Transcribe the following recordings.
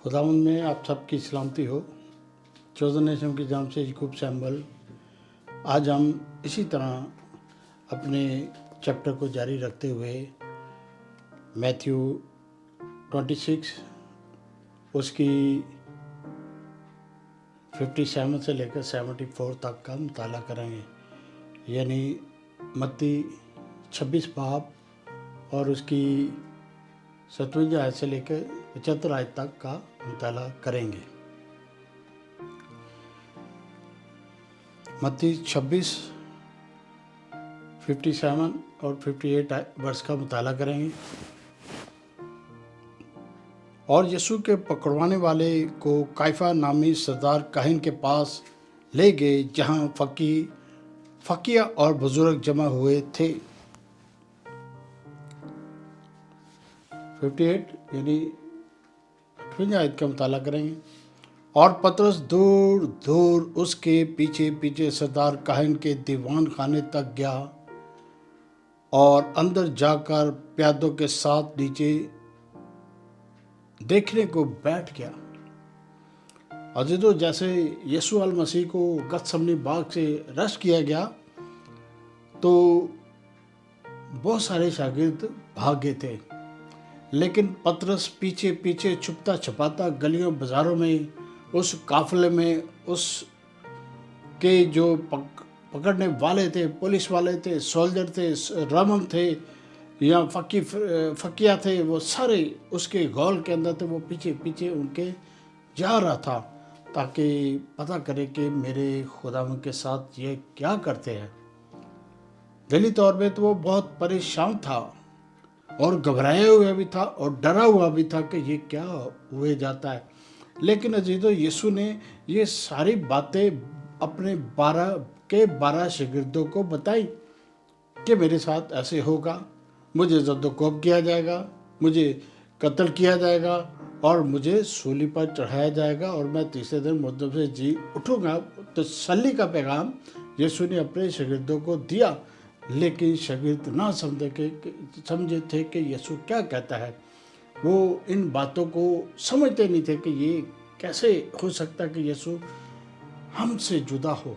खुदावंद में आप सबकी सलामती हो। चौदह नेशनों की जाम से याकूब सैम्बल। आज हम इसी तरह अपने चैप्टर को जारी रखते हुए मैथ्यू 26 उसकी 57 से लेकर 74 तक का मुताला करेंगे, यानी मत्ती 26 बाब और उसकी 57 आयत से लेकर 75 आयत तक का मुताला करेंगे। मत्ती 26, 57 और 58 वर्ष का मुताला करेंगे। और यीशु के पकड़वाने वाले को काइफा नामी सरदार काहिन के पास ले गए, जहाँ फकीह और बुजुर्ग जमा हुए थे। 58 यानी 58 आयत का मुताला करेंगे। और पतरस दूर दूर उसके पीछे पीछे सरदार काहिन के दीवान खाने तक गया और अंदर जाकर प्यादों के साथ नीचे देखने को बैठ गया। अजीजों, जैसे यीशु अल मसीह को गतसमनी बाग से रश किया गया तो बहुत सारे शागिर्द भाग गए थे, लेकिन पतरस पीछे पीछे छुपता छुपाता गलियों बाजारों में उस काफिले में, उस के जो पकड़ने वाले थे, पुलिस वाले थे, सोल्जर थे, रमन थे या फकिया थे, वो सारे उसके गौल के अंदर थे। वो पीछे पीछे उनके जा रहा था ताकि पता करे कि मेरे खुदावंद के साथ ये क्या करते हैं। दिली तौर पे तो वो बहुत परेशान था और घबराया हुआ भी था और डरा हुआ भी था कि ये क्या हुए जाता है। लेकिन अजीजों, यीशु ने ये सारी बातें अपने 12 शागिर्दों को बताई कि मेरे साथ ऐसे होगा, मुझे जद्दोकोब किया जाएगा, मुझे कत्ल किया जाएगा और मुझे सूली पर चढ़ाया जाएगा और मैं तीसरे दिन मुर्दों से जी उठूंगा। तो तसल्ली का पैगाम यीशु ने अपने शागिर्दों को दिया, लेकिन शागिर्द ना समझे थे कि यीशु क्या कहता है। वो इन बातों को समझते नहीं थे कि ये कैसे हो सकता है कि यीशु हमसे जुदा हो।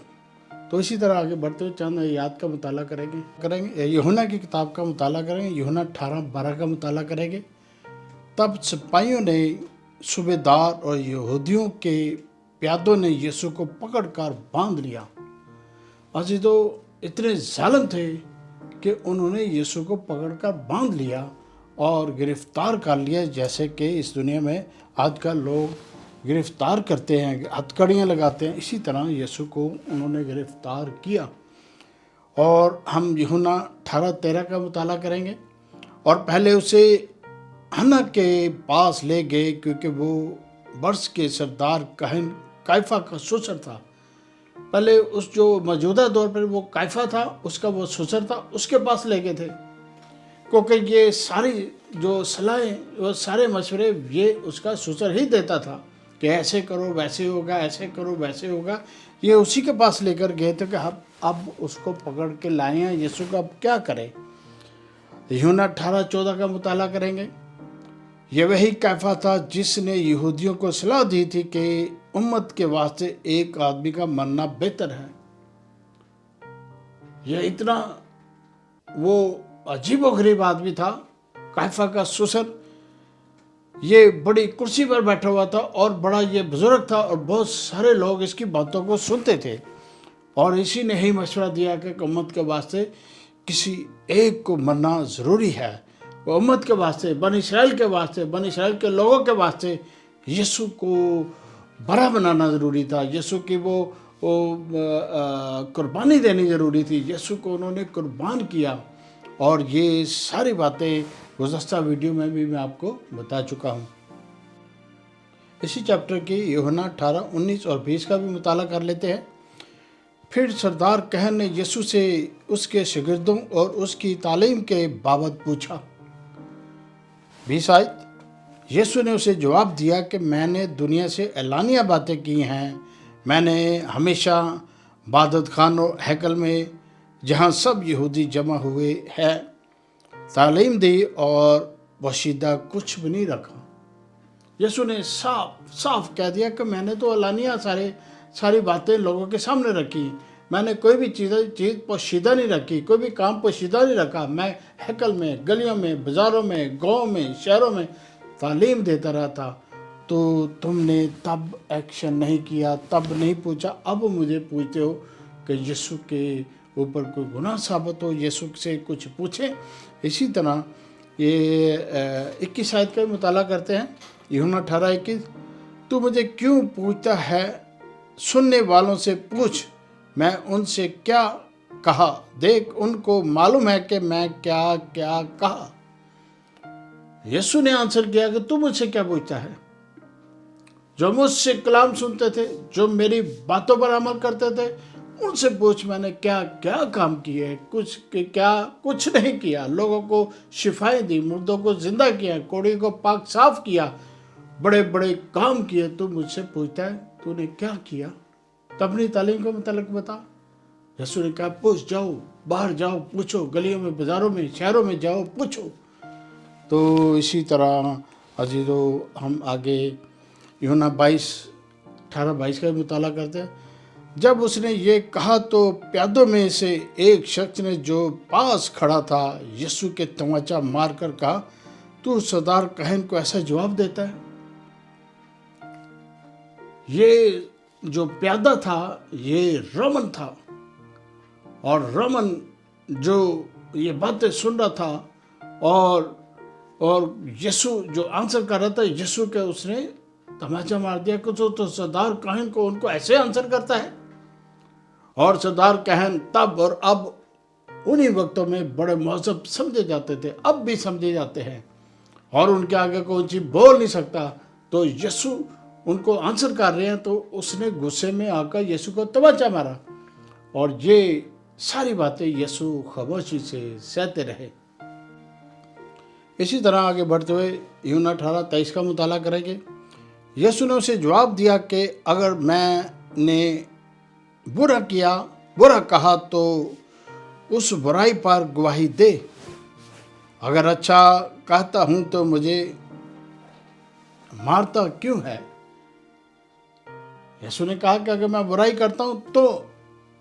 तो इसी तरह आगे बढ़ते हुए चंद आयत का मुताला करेंगे। यूहन्ना की किताब का मुताला करेंगे। यूहन्ना 18:12 का मुताला करेंगे। तब सिपाहियों ने, सूबेदार और यहूदियों के प्यादों ने यीशु को पकड़कर बांध लिया। अजीजों, इतने जालिम थे कि उन्होंने यीशु को पकड़कर बांध लिया और गिरफ्तार कर लिया, जैसे कि इस दुनिया में आजकल लोग गिरफ्तार करते हैं, हथकड़ियाँ लगाते हैं। इसी तरह यीशु को उन्होंने गिरफ्तार किया। और हम यूहन्ना 18:13 का मुताला करेंगे। और पहले उसे हन्ना के पास ले गए, क्योंकि वो वर्ष के सरदार काहिन काइफा का ससुर था। पहले उस जो मौजूदा दौर पर वो काइफा था, उसका वो ससुर था, उसके पास ले गए थे, क्योंकि ये सारी जो सलाहें, वो सारे मशवरे ये उसका ससुर ही देता था कि ऐसे करो वैसे होगा, ऐसे करो वैसे होगा। ये उसी के पास लेकर गए थे कि अब उसको पकड़ के लाए हैं यीशु को, अब क्या करें। यूहन्ना 18:14 का मुताला करेंगे। ये वही कैफा था जिसने यहूदियों को सलाह दी थी कि उम्मत के वास्ते एक आदमी का मरना बेहतर है। यह इतना वो अजीबोगरीब आदमी था, कैफा का ससुर। ये बड़ी कुर्सी पर बैठा हुआ था और बड़ा ये बुजुर्ग था और बहुत सारे लोग इसकी बातों को सुनते थे। और इसी ने ही मशवरा दिया कि उम्मत के वास्ते किसी एक को मरना ज़रूरी है। वो उम्मत के वास्ते, बनी इस्राएल के वास्ते, बनी इस्राएल के लोगों के वास्ते यीशु को बड़ा बनाना ज़रूरी था। यीशु की वो कुर्बानी देनी ज़रूरी थी। यीशु को उन्होंने कुर्बान किया। और ये सारी बातें गुज़श्ता वीडियो में भी मैं आपको बता चुका हूँ। इसी चैप्टर की यूहन्ना 18, 19 और 20 का भी मुताला कर लेते हैं। फिर सरदार कहन ने यीशु से उसके शागिर्दों और उसकी तालीम के बाबत पूछा। 20 आयत। यीशु ने उसे जवाब दिया कि मैंने दुनिया से एलानिया बातें की हैं। मैंने हमेशा इबादत खानों, हैकल में, जहाँ सब यहूदी जमा हुए हैं, तालीम दी और वशीदा कुछ भी नहीं रखा। यीशु ने साफ साफ कह दिया कि मैंने तो अलानिया सारी बातें लोगों के सामने रखी, मैंने कोई भी चीज़ पोशीदा नहीं रखी, कोई भी काम पोशीदा नहीं रखा। मैं हैकल में, गलियों में, बाज़ारों में, गाँव में, शहरों में तालीम देता रहा था। तो तुमने तब एक्शन नहीं किया, तब नहीं पूछा, अब मुझे पूछते हो कि यीशु के ऊपर कोई गुनाह साबित हो, यीशु से कुछ पूछे। इसी तरह ये 21 आयत का मुताला करते हैं, यूहन्ना 18:21, तू मुझे क्यों पूछता है, सुनने वालों से पूछ मैं उनसे क्या कहा, देख उनको मालूम है कि मैं क्या क्या कहा। यीशु ने आंसर किया कि तू मुझसे क्या पूछता है? जो मुझसे कलाम सुनते थे, जो मेरी बातों पर अमल करते थे, उनसे पूछ मैंने क्या क्या काम किए। कुछ नहीं किया। लोगों को शिफाएं दी, मुर्दों को जिंदा किया, कोढ़ी को पाक साफ किया, बड़े बड़े काम किए। तू मुझसे पूछता है तूने क्या किया? तो अपनी तालीम का मतलब बता। यीशु ने कहा पूछ, जाओ, बाहर जाओ, पूछो, गलियों में, बाजारों में, शहरों में जाओ, पूछो। तो इसी तरह अजीजों हम आगे यूहन्ना 18-22 का मुताला करते हैं। जब उसने ये कहा तो प्यादों में से एक शख्स ने जो पास खड़ा था यीशु के तमाचा मार कर कहा, तू सरदार कहन को ऐसा जवाब देता है? ये जो प्यादा था ये रोमन था, और रोमन जो ये बातें सुन रहा था और यीशु जो आंसर कर रहा था, यीशु के उसने तमाचा मार दिया कि तो सरदार कहन को उनको ऐसे आंसर करता है। और सरदार कहन तब और अब उन्हीं वक्तों में बड़े मौजब समझे जाते थे, अब भी समझे जाते हैं, और उनके आगे कोई चीज बोल नहीं सकता। तो यीशु उनको आंसर कर रहे हैं, तो उसने गुस्से में आकर यीशु को तमाचा मारा, और ये सारी बातें यीशु खामोशी से सहते रहे। इसी तरह आगे बढ़ते हुए यूहन्ना 18:23 का मुताला करेंगे। यीशु ने उसे जवाब दिया कि अगर मैंने बुरा कहा तो उस बुराई पर गवाही दे, अगर अच्छा कहता हूं तो मुझे मारता क्यों है? यीशु ने कहा कि अगर मैं बुराई करता हूं तो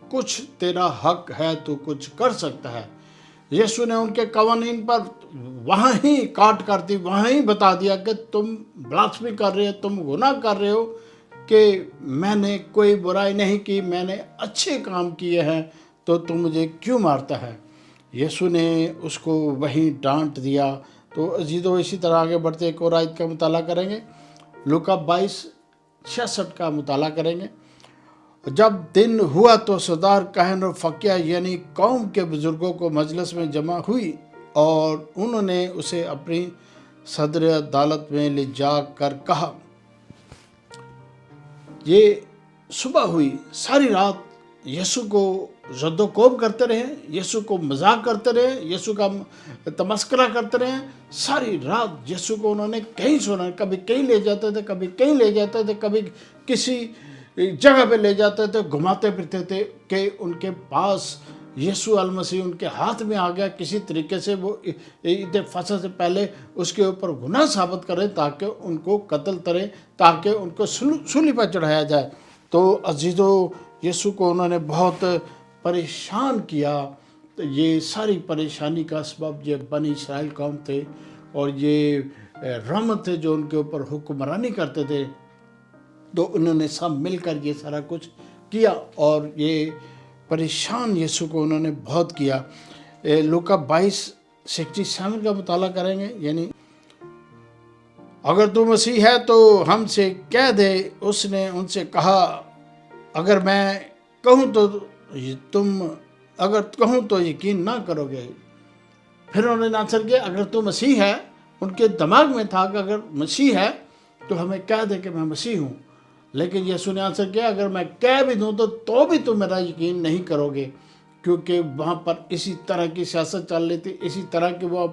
कुछ तेरा हक है, तो कुछ कर सकता है। यीशु ने उनके कवानीन पर वहाँ ही काट कर दी, वहाँ ही बता दिया कि तुम ब्लास्फेमी कर रहे हो, तुम गुनाह कर रहे हो, कि मैंने कोई बुराई नहीं की, मैंने अच्छे काम किए हैं, तो तुम मुझे क्यों मारता है? यीशु ने उसको वहीं डांट दिया। तो अजीजों इसी तरह आगे बढ़ते एक और आयत का मुताला करेंगे, लूका 22:66 का मुताला करेंगे। जब दिन हुआ तो सरदार कहन और फकिया यानी कौम के बुजुर्गों को मजलिस में जमा हुई, और उन्होंने उसे अपनी सदर अदालत में ले जा कर कहा। ये सुबह हुई, सारी रात यीशु को रद्दोकोब करते रहे, यीशु को मजाक करते रहे, यीशु का तमस्करा करते रहे। सारी रात यीशु को उन्होंने कहीं सुना, कभी कहीं ले जाते थे, कभी कहीं ले जाते थे, कभी किसी जगह पे ले जाते थे, घुमाते फिरते थे कि उनके पास यीशु अल मसीह उनके हाथ में आ गया। किसी तरीके से वो ईद फसह से पहले उसके ऊपर गुनाह साबित करें, ताकि उनको कत्ल करें, ताकि उनको सूली पर चढ़ाया जाए। तो अजीजों यीशु को उन्होंने बहुत परेशान किया। तो ये सारी परेशानी का सबब ये बनी इस्राएल कौम थे, और ये रोमन थे जो उनके ऊपर हुक्मरानी करते थे। तो उन्होंने सब मिलकर ये सारा कुछ किया, और ये परेशान यीशु को उन्होंने बहुत किया। लूका 22:67 का मुताला करेंगे, यानी अगर तू मसीह है तो हमसे कह दे। उसने उनसे कहा, अगर मैं कहूँ तो तुम यकीन ना करोगे। फिर उन्होंने आंसर किया, अगर तू मसीह है, उनके दिमाग में था कि अगर मसीह है तो हमें कह दे कि मैं मसीह हूँ। लेकिन यीशु ने आंसर किया, अगर मैं कह भी दूँ तो भी तुम मेरा यकीन नहीं करोगे, क्योंकि वहाँ पर इसी तरह की सियासत चल रही थी, इसी तरह के वो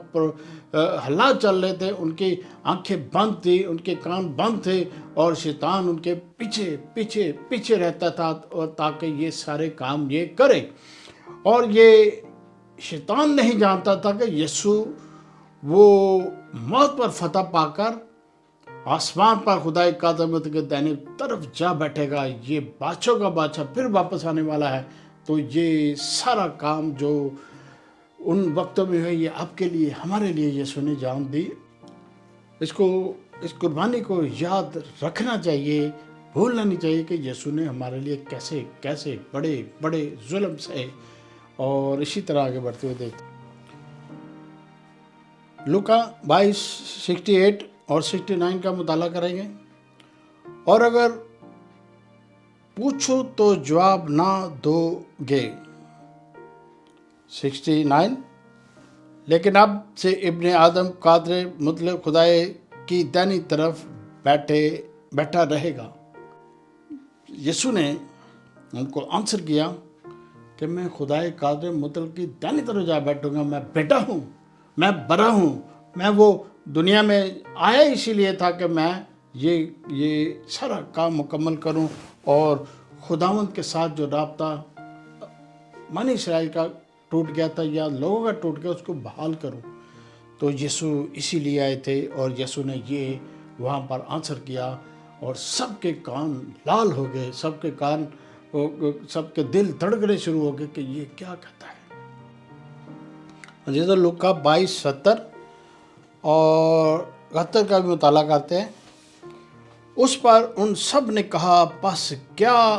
हालात चल रहे थे। उनकी आंखें बंद थी, उनके कान बंद थे, और शैतान उनके पीछे पीछे पीछे रहता था, और ताकि ये सारे काम ये करे। और ये शैतान नहीं जानता था कि यीशु वो मौत पर फतह पाकर आसमान पर खुदा का अज़मत के दाहिनी तरफ जा बैठेगा, ये बादशाह का बादशाह फिर वापस आने वाला है। तो ये सारा काम जो उन वक्तों में है, ये आपके लिए, हमारे लिए यीशु ने जान दी। इसको, इस कुर्बानी को याद रखना चाहिए, भूलना नहीं चाहिए कि यीशु ने हमारे लिए कैसे कैसे बड़े बड़े जुल्म सहे। और इसी तरह आगे बढ़ते हुए देखते लूका 22:68 और 69 का मुताला करेंगे। और अगर पूछो तो जवाब ना दोगे। 69, लेकिन अब से इब्ने आदम कादरे मतलब खुदाए की दाहिनी तरफ बैठा रहेगा। यीशु ने उनको आंसर किया कि मैं खुदाए कादरे मतलब की दाहिनी तरफ जा बैठूंगा। मैं बेटा हूँ, मैं बड़ा हूँ, मैं वो दुनिया में आया इसीलिए था कि मैं ये सारा काम मुकम्मल करूँ और खुदावंद के साथ जो राब्ता बनी इसराइल का टूट गया था या लोगों का टूट गया, उसको बहाल करूं। तो यीशु इसीलिए आए थे और यीशु ने ये वहाँ पर आंसर किया और सबके कान लाल हो गए, सबके कान, सबके दिल धड़कने शुरू हो गए कि ये क्या कहता है। जैसे लूका 22:70 और 71 का भी मुताला करते हैं। उस पर उन सब ने कहा, बस क्या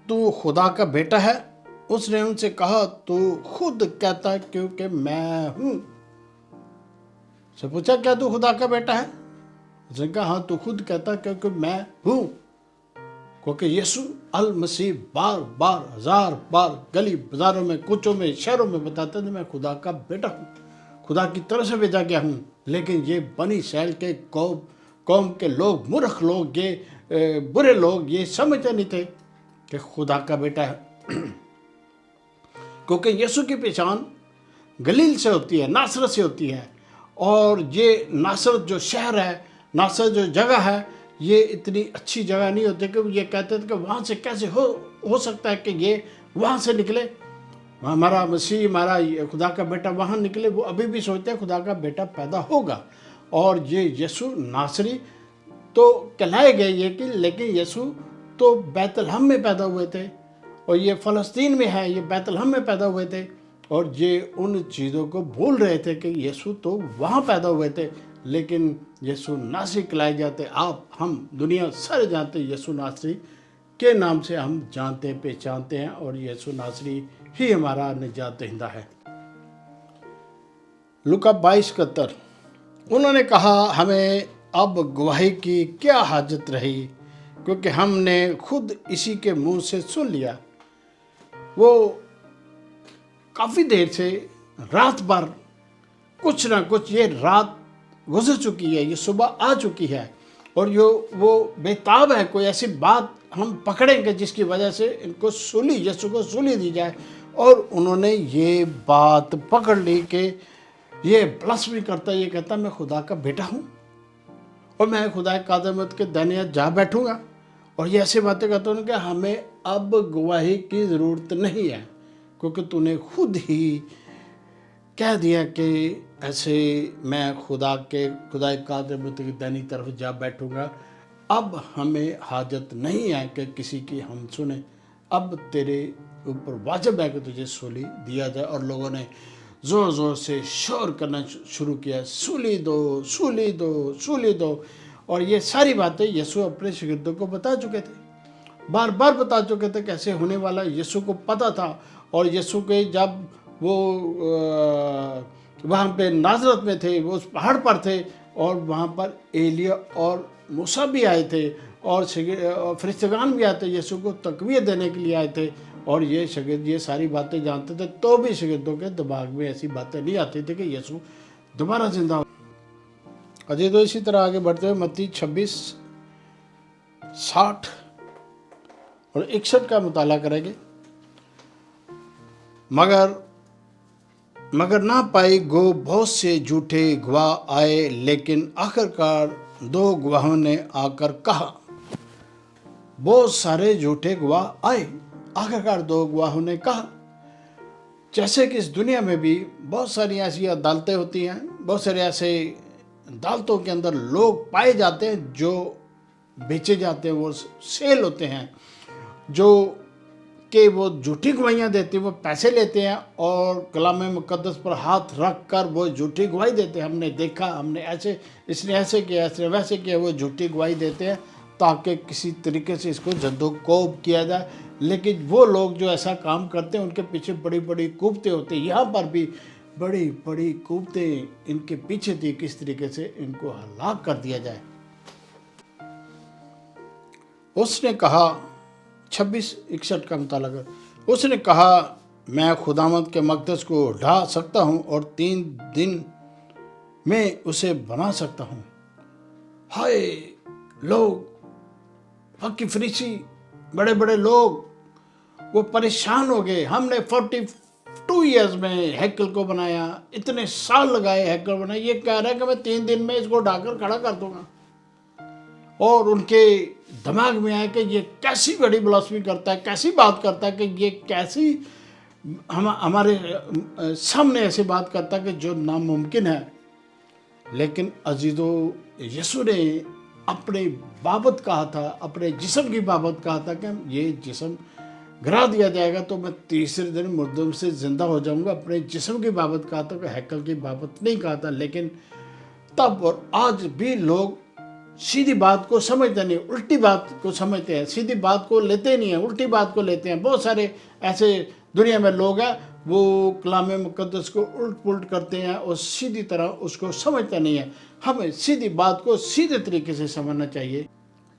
तू खुदा का बेटा है? उसने उनसे कहा, तू खुद कहता क्योंकि मैं हूं। से पूछा, क्या तू खुदा का बेटा है? उसने कहा, हाँ तू खुद कहता क्योंकि मैं हूं। क्योंकि यीशु अल मसीह बार बार, हजार बार गली बाजारों में, कुचों में, शहरों में बताते थे, मैं खुदा का बेटा हूं, खुदा की तरफ से भेजा गया हूं। लेकिन ये बनी इसराइल के कौम के लोग, मूर्ख लोग, ये बुरे लोग, ये समझते नहीं थे कि खुदा का बेटा है। क्योंकि यीशु की पहचान गलील से होती है, नासरत से होती है। और ये नासरत जो शहर है, नासरत जो जगह है, ये इतनी अच्छी जगह नहीं होती कि ये कहते थे कि वहाँ से कैसे हो सकता है कि ये वहाँ से निकले, हमारा मसीह, हमारा खुदा का बेटा वहाँ निकले। वो अभी भी सोचते हैं खुदा का बेटा पैदा होगा। और ये यीशु नासरी तो कहलाए गए ये कि, लेकिन यीशु तो बैतलहम में पैदा हुए थे और ये फ़लस्तीन में है, ये बैतलहम में पैदा हुए थे। और ये उन चीज़ों को भूल रहे थे कि यीशु तो वहाँ पैदा हुए थे, लेकिन यीशु नासरी कहलाए जाते। हम दुनिया सारे जानते यीशु नासरी के नाम से हम जानते पहचानते हैं और यीशु नासरी ही हमारा निजात दहिंदा है। लूका 22:71, उन्होंने कहा, हमें अब गवाही की क्या हाजत रही, क्योंकि हमने खुद इसी के मुंह से सुन लिया। वो काफ़ी देर से रात भर कुछ ना कुछ, ये रात गुजर चुकी है, ये सुबह आ चुकी है और वो बेताब है कोई ऐसी बात हम पकड़ेंगे जिसकी वजह से इनको यीशु को सूली दी जाए। और उन्होंने ये बात पकड़ ली कि ये ब्लास्फेमी करता, ये कहता मैं खुदा का बेटा हूँ और मैं खुदा के अज़मत के दाहिने जा बैठूंगा। और ये ऐसी बातें कहता हूँ कि हमें अब गवाही की ज़रूरत नहीं है, क्योंकि तूने खुद ही कह दिया कि ऐसे मैं खुदा के अज़मत की दाहिनी तरफ जा बैठूंगा। अब हमें हाजत नहीं है कि किसी की हम सुने, अब तेरे ऊपर वाजिब है कि तुझे सूली दिया जाए। और लोगों ने ज़ोर ज़ोर से शोर करना शुरू किया, सूली दो, सूली दो, सूली दो। और ये सारी बातें यीशु अपने शिगिर्दों को बता चुके थे, बार बार बता चुके थे कैसे होने वाला, यीशु को पता था। और यीशु के जब वो वहाँ पे नाजरत में थे, वो उस पहाड़ पर थे और वहाँ पर एलिया और मूसा भी आए थे और फरिश्तेगान भी आए थे, यीशु को तकवीत देने के लिए आए थे। और ये शागिर्द ये सारी बातें जानते थे, तो भी शागिर्दों के दिमाग में ऐसी बातें नहीं आती थी कि यीशु दोबारा जिंदा हो। अजय तो इसी तरह आगे बढ़ते हुए मत्ती 26:60 और 61 का मुताला करेंगे। मगर ना पाई गो बहुत से झूठे गवाह आए, लेकिन आखिरकार 2 गवाहों ने आकर कहा। बहुत सारे झूठे गवाह आए, आखिरकार 2 गवाहों ने कहा। जैसे कि इस दुनिया में भी बहुत सारी ऐसी अदालतें होती हैं, बहुत सारे ऐसे अदालतों के अंदर लोग पाए जाते हैं जो बेचे जाते हैं, वो सेल होते हैं, जो कि वो झूठी गवाहियाँ देते हैं, वो पैसे लेते हैं और कलाम मुकद्दस पर हाथ रख कर वो झूठी गवाही देते हैं। हमने देखा, हमने ऐसे, इसने ऐसे किया, इसने वैसे किया, वो झूठी गवाही देते हैं ताकि किसी तरीके से इसको जद्दोकोब किया जाए। लेकिन वो लोग जो ऐसा काम करते हैं उनके पीछे बड़ी बड़ी कुव्वतें होती हैं। यहाँ पर भी बड़ी बड़ी कुव्वतें इनके पीछे थी, किस तरीके से इनको हलाक कर दिया जाए। उसने कहा 26:61 का मुताला कर, उसने कहा मैं खुदावंद के मक़दस को ढा सकता हूँ और 3 दिन में उसे बना सकता हूँ। हाय, लोग फकी फरीसी, बड़े बड़े लोग वो परेशान हो गए। हमने 42 ईयर्स में हैकल को बनाया, इतने साल लगाए हैकल बनाए, ये कह रहा है कि मैं 3 दिन में इसको ढाकर खड़ा कर दूंगा। और उनके दिमाग में आया कि ये कैसी बड़ी ब्लास्फेमी करता है, कैसी बात करता है, कि ये कैसी हमारे सामने ऐसी बात करता है कि जो नामुमकिन है। लेकिन अजीजों, यीशु ने अपने बाबत कहा था, अपने जिस्म की बाबत कहा था कि ये जिस्म गिरा दिया जाएगा तो मैं तीसरे दिन मुर्दों से ज़िंदा हो जाऊंगा। अपने जिस्म की बाबत कहा था, कि हैकल की बाबत नहीं कहा था। लेकिन तब और आज भी लोग सीधी बात को समझते नहीं, उल्टी बात को समझते हैं। सीधी बात को लेते नहीं हैं, उल्टी बात को लेते हैं। बहुत सारे ऐसे दुनिया में लोग हैं, वो कलाम मुकद्दस को उल्ट पुल्ट करते हैं और सीधी तरह उसको समझते नहीं है। हमें सीधी बात को सीधे तरीके से समझना चाहिए,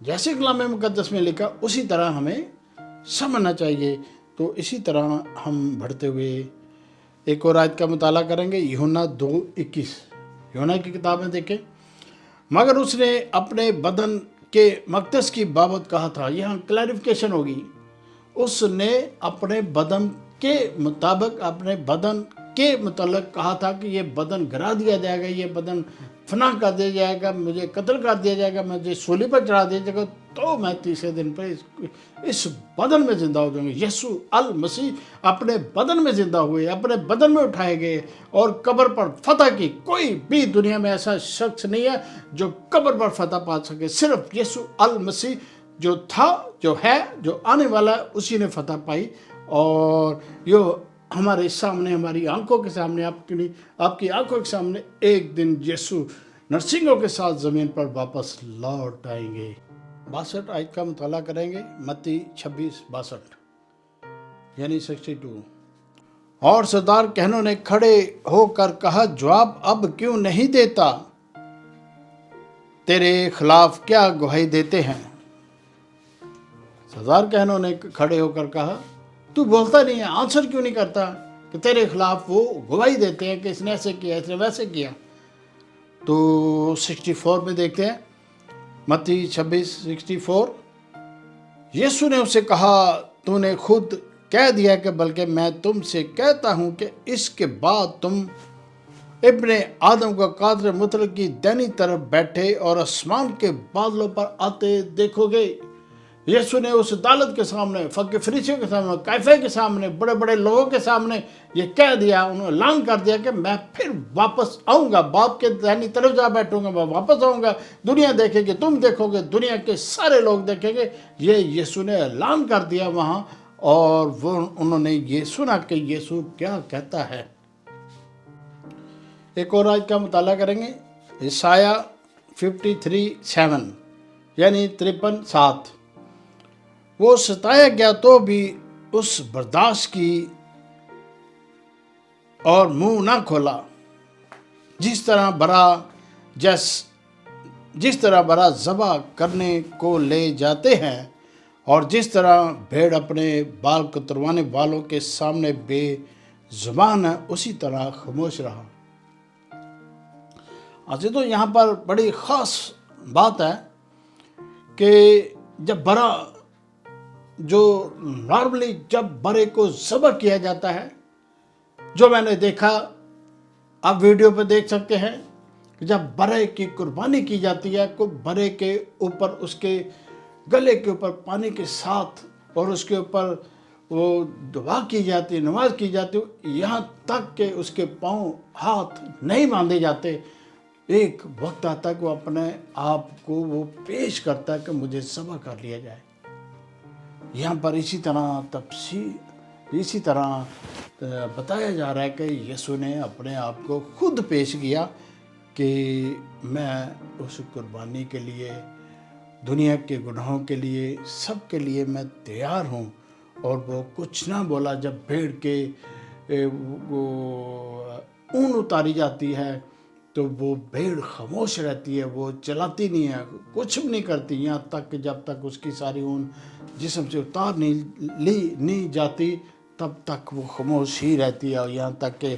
जैसे कलाम मुकद्दस में लिखा उसी तरह हमें समझना चाहिए। तो इसी तरह हम बढ़ते हुए एक और आयत का मुताला करेंगे, यूहन्ना 2:21। यूहन्ना की किताब में देखें, मगर उसने अपने बदन के मक़दस की बाबत कहा था। यहाँ क्लैरिफिकेशन होगी। उसने अपने बदन के मुताबिक, अपने बदन के मुतल्लिक़ कहा था कि ये बदन गिरा दिया जाएगा, ये बदन फना कर दिया जाएगा, मुझे कत्ल कर दिया जाएगा, मुझे सूली पर चढ़ा दिया जाएगा, तो मैं तीसरे दिन पर इस बदन में ज़िंदा हो जाऊंगा। यीशु अल मसीह अपने बदन में ज़िंदा हुए, अपने बदन में उठाए गए और कब्र पर फतह की। कोई भी दुनिया में ऐसा शख्स नहीं है जो कब्र पर फतह पा सके। सिर्फ यीशु अल मसीह जो था, जो है, जो आने वाला है, उसी ने फतह पाई। और यो हमारे सामने, हमारी आंखों के सामने, आपकी आंखों के सामने एक दिन यीशु नरसिंहों के साथ ज़मीन पर वापस लौट आएंगे। 62 आयत का मुताला करेंगे, मत्ती 26:62 यानी 62। और सरदार कहनों ने खड़े होकर कहा, जवाब अब क्यों नहीं देता? तेरे खिलाफ क्या गवाही देते हैं? सरदार कहनों ने खड़े होकर कहा, तू बोलता नहीं है, आंसर क्यों नहीं करता? कि तेरे खिलाफ वो गवाही देते हैं कि इसने ऐसे किया, इसने वैसे किया। तो 64 में देखते हैं, मत्ती 26:64। यीशु ने उसे कहा, तूने खुद कह दिया कि बल्कि मैं तुमसे कहता हूं कि इसके बाद तुम इब्ने आदम को कादर मुतलक की दाहिनी तरफ बैठे और आसमान के बादलों पर आते देखोगे। यीशु ने उस अदालत के सामने, फकी फरीसियों के सामने, कैफे के सामने, बड़े बड़े लोगों के सामने ये कह दिया, उन्होंने ऐलान कर दिया कि मैं फिर वापस आऊँगा, बाप के दाहिनी तरफ जा बैठूंगा, मैं वापस आऊँगा। दुनिया देखेगी, तुम देखोगे, दुनिया के सारे लोग देखेंगे। ये यीशु ने ऐलान कर दिया वहाँ, और वो उन्होंने ये सुना कि यीशु क्या कहता है। एक और आयत का मुताला करेंगे, यशाया 53:7 यानी 53:7। वो सताया गया तो भी उस बर्दाश्त की और मुंह ना खोला। जिस तरह बरा ज़बा करने को ले जाते हैं और जिस तरह भेड़ अपने बाल कतरवाने वालों के सामने बेज़ुबान है, उसी तरह खामोश रहा। आज तो यहाँ पर बड़ी ख़ास बात है कि जब बरा, जो नॉर्मली जब बरे को ज़बह किया जाता है, जो मैंने देखा, आप वीडियो पे देख सकते हैं कि जब बरे की कुर्बानी की जाती है, को बरे के ऊपर, उसके गले के ऊपर पानी के साथ, और उसके ऊपर वो दुआ की जाती है, नमाज की जाती है, यहाँ तक कि उसके पाँव हाथ नहीं बांधे जाते। ایک وقت آتا ہے کہ وہ اپنے آپ کو وہ پیش کرتا ہے کہ مجھے ذبح کر لیا جائے۔ یہاں پر اسی طرح بتایا جا رہا ہے کہ یسوع نے اپنے آپ کو خود پیش کیا کہ میں اس قربانی کے لیے، دنیا کے گناہوں کے لیے، سب کے لیے میں تیار ہوں۔ اور وہ کچھ نہ بولا۔ جب بھیڑ کے وہ اون اتاری جاتی ہے تو وہ بھیڑ خاموش رہتی ہے، وہ چلاتی نہیں ہے، کچھ بھی نہیں کرتی، یہاں تک کہ جب تک اس کی ساری اون جسم سے اتار نہیں جاتی تب تک وہ خاموش ہی رہتی ہے، اور یہاں تک کہ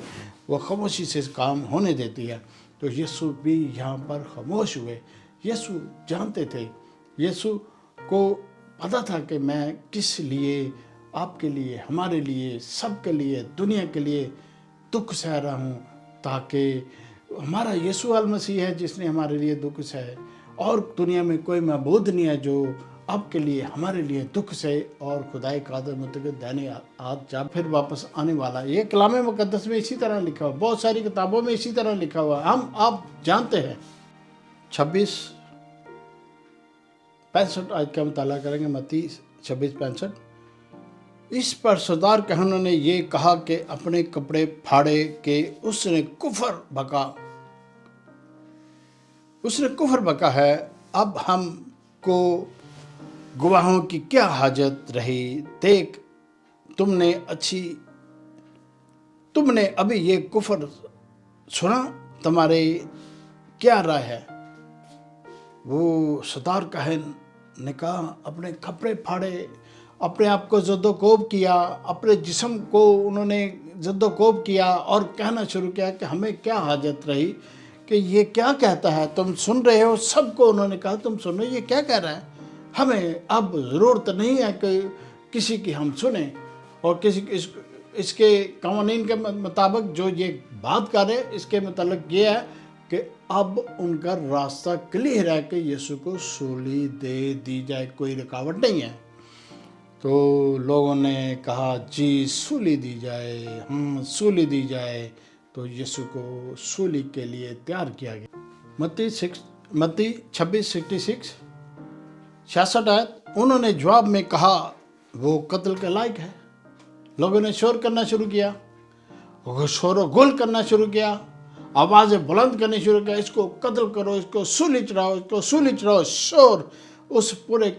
وہ خاموشی سے کام ہونے دیتی ہے۔ تو یسوع بھی یہاں پر خاموش ہوئے۔ یسوع جانتے تھے، یسوع کو پتہ تھا کہ میں کس لیے، آپ کے لیے، ہمارے لیے، سب کے لیے، دنیا کے لیے دکھ سہ رہا ہوں، تاکہ ہمارا یسوع المسیح ہے جس نے ہمارے لیے دکھ سہے، اور دنیا میں کوئی معبود نہیں ہے جو آپ کے لیے، ہمارے لیے دکھ سہے، اور خدائے قادر متقدر دائنے ہاتھ جا پھر واپس آنے والا ہے۔ یہ کلام مقدس میں اسی طرح لکھا ہوا، بہت ساری کتابوں میں اسی طرح لکھا ہوا، آپ جانتے ہیں۔ 26:65 آیت کا مطالعہ کریں گے، متی 26:65۔ اس پر سردار کہنوں نے یہ کہا کہ اپنے کپڑے پھاڑے کہ اس نے کفر بکا ہے، اب ہم کو گواہوں کی کیا حاجت رہی؟ دیکھ، تم نے ابھی یہ کفر سنا، تمہارے کیا رائے ہے؟ وہ سردار کہن نے کہا، اپنے کپڑے پھاڑے، اپنے آپ کو زد و کوب کیا، اپنے جسم کو انہوں نے زد و کوب کیا، اور کہنا شروع کیا کہ ہمیں کیا حاجت رہی کہ یہ کیا کہتا ہے، تم سن رہے ہو؟ سب کو انہوں نے کہا، تم سن رہے ہو، یہ کیا کہہ رہا ہے؟ ہمیں اب ضرورت نہیں ہے کہ کسی کی ہم سنیں، اور اس کے قوانین کے مطابق جو یہ بات کر رہے، اس کے متعلق یہ ہے کہ اب ان کا راستہ کلیئر ہے کہ یسوع کو سولی دے دی جائے، کوئی رکاوٹ نہیں ہے۔ تو لوگوں نے کہا، جی سولی دی جائے، سولی دی جائے۔ تو یسوع کو سولی کے لیے تیار کیا گیا۔ متی 26:66 آیت، انہوں نے جواب میں کہا، وہ قتل کے لائق ہے۔ لوگوں نے شور کرنا شروع کیا، شور و گل کرنا شروع کیا، آوازیں بلند کرنی شروع کیا، اس کو قتل کرو، اس کو سولی چڑھاؤ، اس کو سولی چڑھاؤ۔ شور اس پورے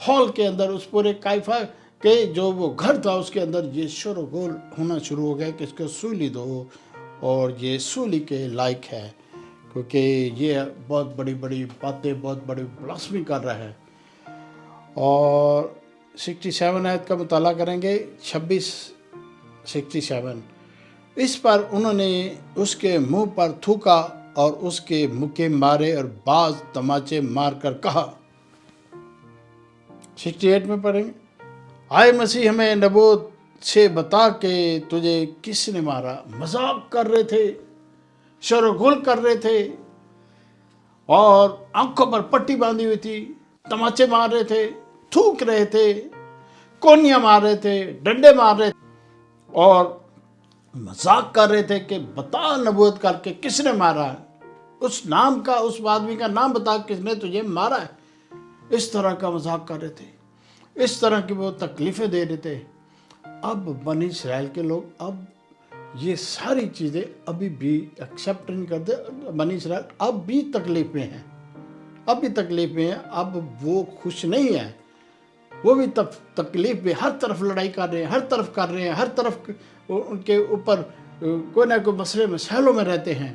ہال کے اندر، اس پورے کائفہ کے جو وہ گھر تھا اس کے اندر یہ شور و گول ہونا شروع ہو گیا کہ اس کو سولی دو، اور یہ سولی کے لائق ہے، کیونکہ یہ بہت بڑی بڑی باتیں، بہت بڑی بلاسفمی کر رہا ہے۔ اور 67 آیت کا مطالعہ کریں گے، 26:67۔ اس پر انہوں نے اس کے منہ پر تھوکا اور اس کے مکے مارے اور بعض تماچے مار کر کہا۔ 68 میں پڑھیں گے، آئے مسیح ہمیں نبوت سے بتا کہ تجھے کس نے مارا۔ مذاق کر رہے تھے، شور و گل کر رہے تھے، اور آنکھوں پر پٹی باندھی ہوئی تھی، تماچے مار رہے تھے، تھوک رہے تھے، کونیاں مار رہے تھے، ڈنڈے مار رہے تھے، اور مذاق کر رہے تھے کہ بتا نبوت کر کے کس نے مارا ہے، اس نام کا، اس آدمی کا نام بتا کس نے تجھے مارا ہے۔ اس طرح کا مذاق کر رہے تھے، اس طرح کی وہ تکلیفیں دے رہے تھے۔ اب بنی اسرائیل کے لوگ اب یہ ساری چیزیں ابھی بھی ایکسیپٹ نہیں کرتے۔ بنی اسرائیل اب بھی تکلیف میں ہیں، اب وہ خوش نہیں ہیں، وہ بھی تکلیف میں، ہر طرف لڑائی کر رہے ہیں، ہر طرف ان کے اوپر کوئی نہ کوئی مسئلے مسائلوں میں رہتے ہیں۔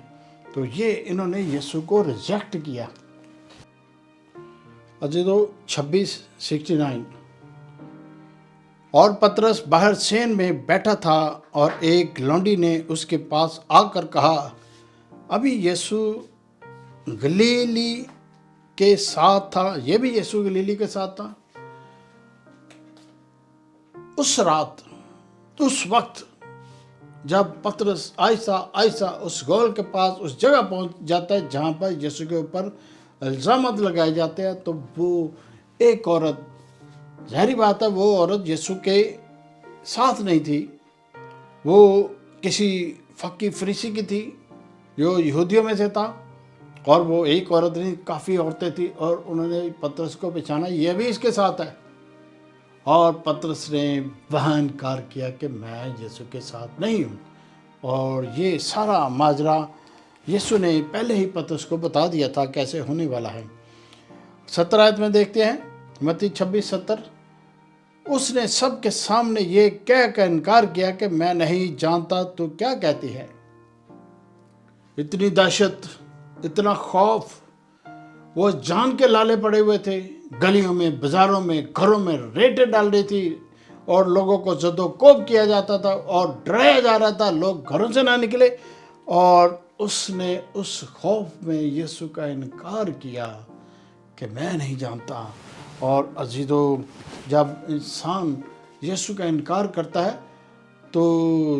تو یہ انہوں نے یسوع کو ریجیکٹ کیا۔ عزیزو 26:69، اور پترس باہر سین میں بیٹھا تھا، اور ایک لونڈی نے اس کے پاس آ کر کہا، ابھی یسوع گلیلی کے ساتھ تھا۔ یہ بھی یسوع گلیلی کے ساتھ تھا۔ اس رات، اس وقت جب پترس آہستہ آہستہ اس گول کے پاس، اس جگہ پہنچ جاتا ہے جہاں پر یسوع کے اوپر الزامات لگائے جاتے ہیں، تو وہ ایک عورت، ظاہری بات ہے وہ عورت یسوع کے ساتھ نہیں تھی، وہ کسی فقی فریسی کی تھی جو یہودیوں میں سے تھا، اور وہ ایک عورت نہیں، کافی عورتیں تھیں، اور انہوں نے پترس کو پہچانا یہ بھی اس کے ساتھ ہے، اور پترس نے وہاں انکار کیا کہ میں یسوع کے ساتھ نہیں ہوں۔ اور یہ سارا ماجرا یسوع نے پہلے ہی پترس کو بتا دیا تھا کیسے ہونے والا ہے۔ 17 آیت میں دیکھتے ہیں، متی 26:70، اس نے سب کے سامنے یہ کہہ کر انکار کیا کہ میں نہیں جانتا، تو کیا کہتی ہے؟ اتنی دہشت، اتنا خوف، وہ جان کے لالے پڑے ہوئے تھے، گلیوں میں، بازاروں میں، گھروں میں ریٹیں ڈال رہی تھی، اور لوگوں کو زد و کوب کیا جاتا تھا اور ڈرایا جا رہا تھا، لوگ گھروں سے نہ نکلے، اور اس نے اس خوف میں یسوع کا انکار کیا کہ میں نہیں جانتا۔ اور عزیزو، جب انسان یسوع کا انکار کرتا ہے تو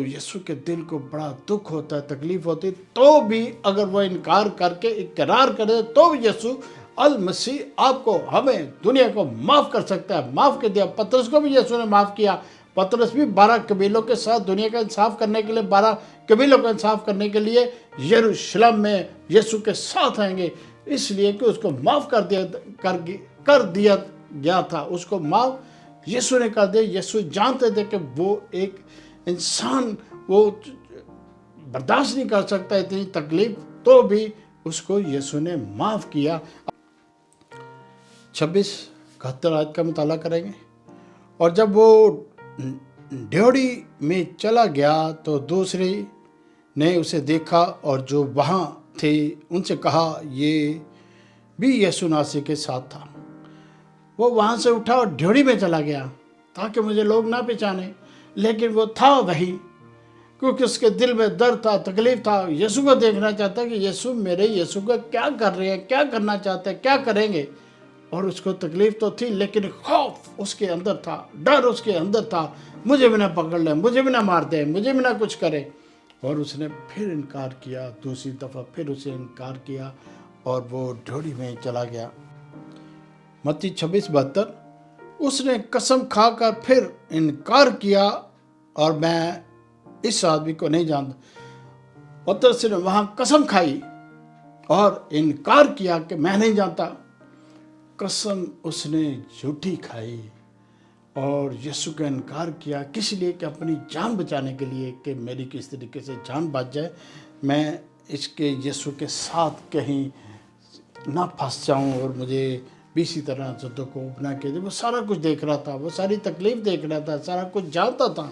یسوع کے دل کو بڑا دکھ ہوتا ہے، تکلیف ہوتی ہے، تو بھی اگر وہ انکار کر کے اقرار کرے تو بھی یسوع المسیح آپ کو، ہمیں، دنیا کو معاف کر سکتا ہے، معاف کر دیا۔ پترس کو بھی یسوع نے معاف کیا۔ پترس بھی 12 قبیلوں کے ساتھ دنیا کا انصاف کرنے کے لیے، 12 قبیلوں کا انصاف کرنے کے لیے یروشلم میں یسوع کے ساتھ آئیں گے، اس لیے کہ اس کو معاف کر دیا گیا تھا، اس کو معاف یسوع نے کر دیا۔ یسوع جانتے تھے کہ وہ ایک انسان وہ برداشت نہیں کر سکتا اتنی تکلیف، تو بھی اس کو یسوع نے معاف کیا۔ 26-71 آیت کا مطالعہ کریں گے۔ اور جب وہ ڈیوڑی میں چلا گیا تو دوسری نے اسے دیکھا اور جو وہاں تھے ان سے کہا یہ بھی یسوع ناصری کے ساتھ تھا۔ وہ وہاں سے اٹھا اور ڈیوڑی میں چلا گیا تاکہ مجھے لوگ نہ پہچانے، لیکن وہ تھا وہی، کیونکہ اس کے دل میں درد تھا، تکلیف تھا، یسوع کو دیکھنا چاہتا کہ یسوع میرے یسوع کو کیا کر رہے ہیں، کیا کرنا چاہتے ہیں، کیا کریں گے۔ اور اس کو تکلیف تو تھی، لیکن خوف اس کے اندر تھا، ڈر اس کے اندر تھا، مجھے بھی نہ پکڑ لیں، مجھے بھی نہ مار دیں، مجھے بھی نہ کچھ کرے۔ اور اس نے پھر انکار کیا، دوسری دفعہ پھر اسے انکار کیا، اور وہ ڈھوڑی میں چلا گیا۔ متی 26:72، اس نے قسم کھا کر پھر انکار کیا اور میں اس آدمی کو نہیں جانتا۔ پترس نے وہاں قسم کھائی اور انکار کیا کہ میں نہیں جانتا۔ قسم اس نے جھوٹی کھائی اور یسوع کا انکار کیا، کس لیے کہ اپنی جان بچانے کے لیے، کہ میری کس طریقے سے جان بچ جائے، میں اس کے یسوع کے ساتھ کہیں نہ پھنس جاؤں اور مجھے بھی اسی طرح زد و کوب نہ کہ وہ سارا کچھ دیکھ رہا تھا، وہ ساری تکلیف دیکھ رہا تھا، سارا کچھ جانتا تھا۔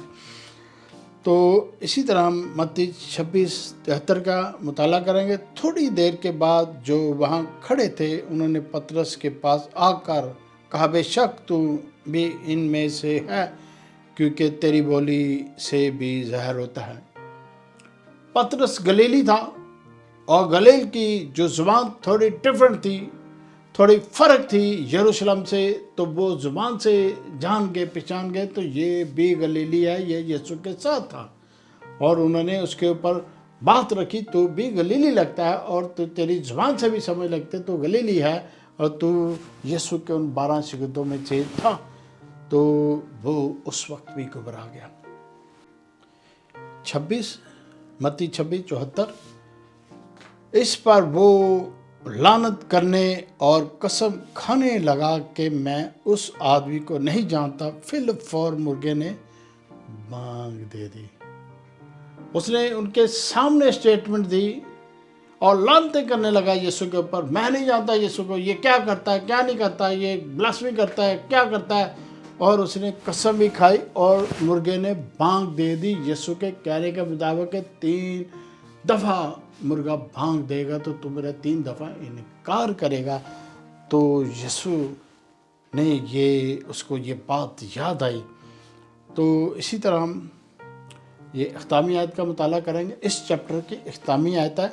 تو اسی طرح متی 26:73 کا مطالعہ کریں گے۔ تھوڑی دیر کے بعد جو وہاں کھڑے تھے انہوں نے پترس کے پاس آ کر کہا بے شک تو بھی ان میں سے ہے، کیونکہ تیری بولی سے بھی ظاہر ہوتا ہے۔ پترس گلیلی تھا، اور گلیل کی جو زبان تھوڑی ڈیفرنٹ تھی، تھوڑی فرق تھی یروشلم سے، تو وہ زبان سے جان گئے، پہچان گئے تو یہ بھی گلیلی ہے، یہ یسوع کے ساتھ تھا۔ اور انہوں نے اس کے اوپر بات رکھی، تو بھی گلیلی لگتا ہے، اور تو تیری زبان سے بھی سمجھ لگتے تو گلیلی ہے، اور تو یسوع کے ان 12 شاگردوں میں سے تھا۔ تو وہ اس وقت بھی گھبرا گیا۔ 26 متی 26:74، اس پر وہ لعنت کرنے اور قسم کھانے لگا کہ میں اس آدمی کو نہیں جانتا۔ فی الفور مرغے نے بانگ دے دی۔ اس نے ان کے سامنے اسٹیٹمنٹ دی اور لعنتیں کرنے لگا یسوع کے اوپر، میں نہیں جانتا یسوع کو، یہ کیا کرتا ہے، کیا نہیں کرتا، یہ بلاسفمی کرتا ہے، کیا کرتا ہے۔ اور اس نے قسم بھی کھائی، اور مرغے نے بانگ دے دی یسوع کے کہنے کے مطابق کہ 3 دفعہ مرغا بانگ دے گا تو تم میرا 3 دفعہ انکار کرے گا۔ تو یسوع نے اس کو یہ بات یاد آئی۔ تو اسی طرح ہم یہ اختتامی آیت کا مطالعہ کریں گے۔ اس چیپٹر کی اختتامی آیت ہے،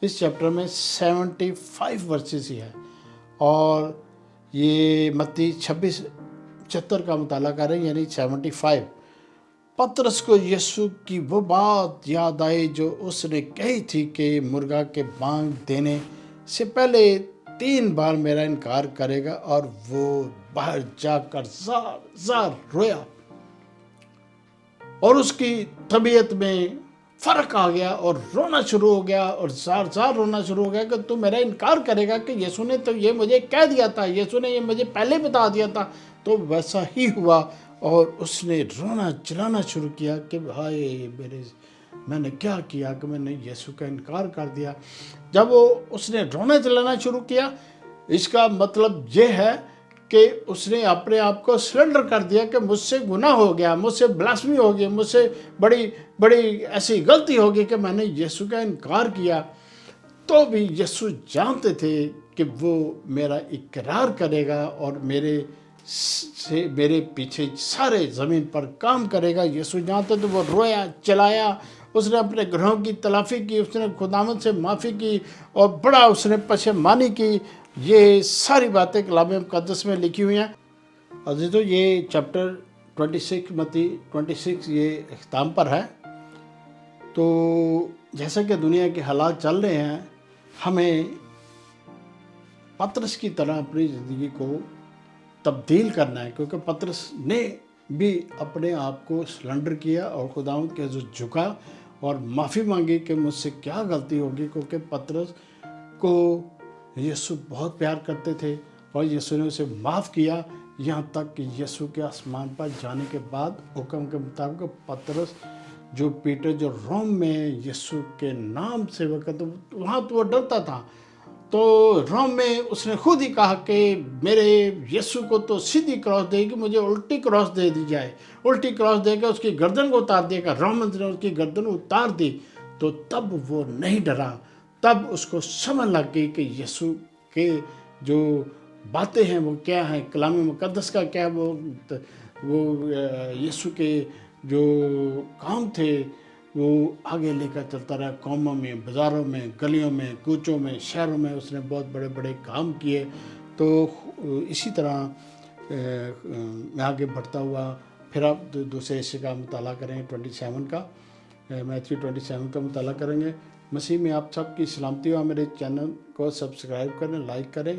اس چیپٹر میں 75 ورسز ہی ہے، اور یہ متی 26:75 کا مطالعہ کریں یعنی 75۔ پترس کو یسوع کی وہ بات یاد آئی جو اس نے کہی تھی کہ مرغا کے بانگ دینے سے پہلے 3 بار میرا انکار کرے گا، اور وہ باہر جا کر زار زار رویا، اور اس کی طبیعت میں فرق آ گیا اور رونا شروع ہو گیا اور زار رونا شروع ہو گیا کہ تو میرا انکار کرے گا کہ یسوع نے تو یہ مجھے کہہ دیا تھا، یسوع نے یہ مجھے پہلے بتا دیا تھا۔ تو ویسا ہی ہوا اور اس نے رونا چلانا شروع کیا کہ ہائے میں نے کیا کیا کہ میں نے یسوع کا انکار کر دیا۔ جب اس نے رونا چلانا شروع کیا، اس کا مطلب یہ ہے کہ اس نے اپنے آپ کو سرنڈر کر دیا کہ مجھ سے گناہ ہو گیا، مجھ سے بلاسفمی ہو گئی، مجھ سے بڑی ایسی غلطی ہو گئی کہ میں نے یسوع کا انکار کیا۔ تو بھی یسوع جانتے تھے کہ وہ میرا اقرار کرے گا اور میرے پیچھے سارے زمین پر کام کرے گا۔ یسوع جانتے تھے، وہ رویا چلایا، اس نے اپنے گناہوں کی تلافی کی، اس نے خداوند سے معافی کی اور بڑا اس نے پشیمانی کی۔ یہ ساری باتیں کلام مقدس میں لکھی ہوئی ہیں۔ عزیزو، یہ چیپٹر 26 متی 26 یہ اختتام پر ہے۔ تو جیسا کہ دنیا کے حالات چل رہے ہیں، ہمیں پطرس کی طرح اپنی زندگی کو تبدیل کرنا ہے، کیونکہ پطرس نے بھی اپنے آپ کو سرنڈر کیا اور خداوند کے حضور جھکا اور معافی مانگی کہ مجھ سے کیا غلطی ہوگی، کیونکہ پطرس کو یسوع بہت پیار کرتے تھے اور یسوع نے اسے معاف کیا، یہاں تک کہ یسوع کے آسمان پر جانے کے بعد حکم کے مطابق پطرس جو روم میں یسوع کے نام سے وقت وہاں تو وہ ڈرتا تھا، تو روم میں اس نے خود ہی کہا کہ میرے یسوع کو تو سیدھی کراس دے گی، مجھے الٹی کراس دے دی جائے، الٹی کراس دے گا، اس کی گردن کو اتار دے گا۔ رومنز نے اس کی گردن اتار دی، تو تب وہ نہیں ڈرا، تب اس کو سمجھ لگ گئی کہ یسوع کے جو باتیں ہیں وہ کیا ہیں، کلام مقدس کا کیا وہ یسوع کے جو کام تھے وہ آگے لے کر چلتا رہا۔ قوموں میں، بازاروں میں، گلیوں میں، کوچوں میں، شہروں میں اس نے بہت بڑے بڑے کام کیے۔ تو اسی طرح میں آگے بڑھتا ہوا، پھر آپ دوسرے حصے کا مطالعہ کریں 27 کا، میتھیو 27 کا مطالعہ کریں گے۔ مسیح میں آپ سب کی سلامتی ہو۔ میرے چینل کو سبسکرائب کریں، لائک کریں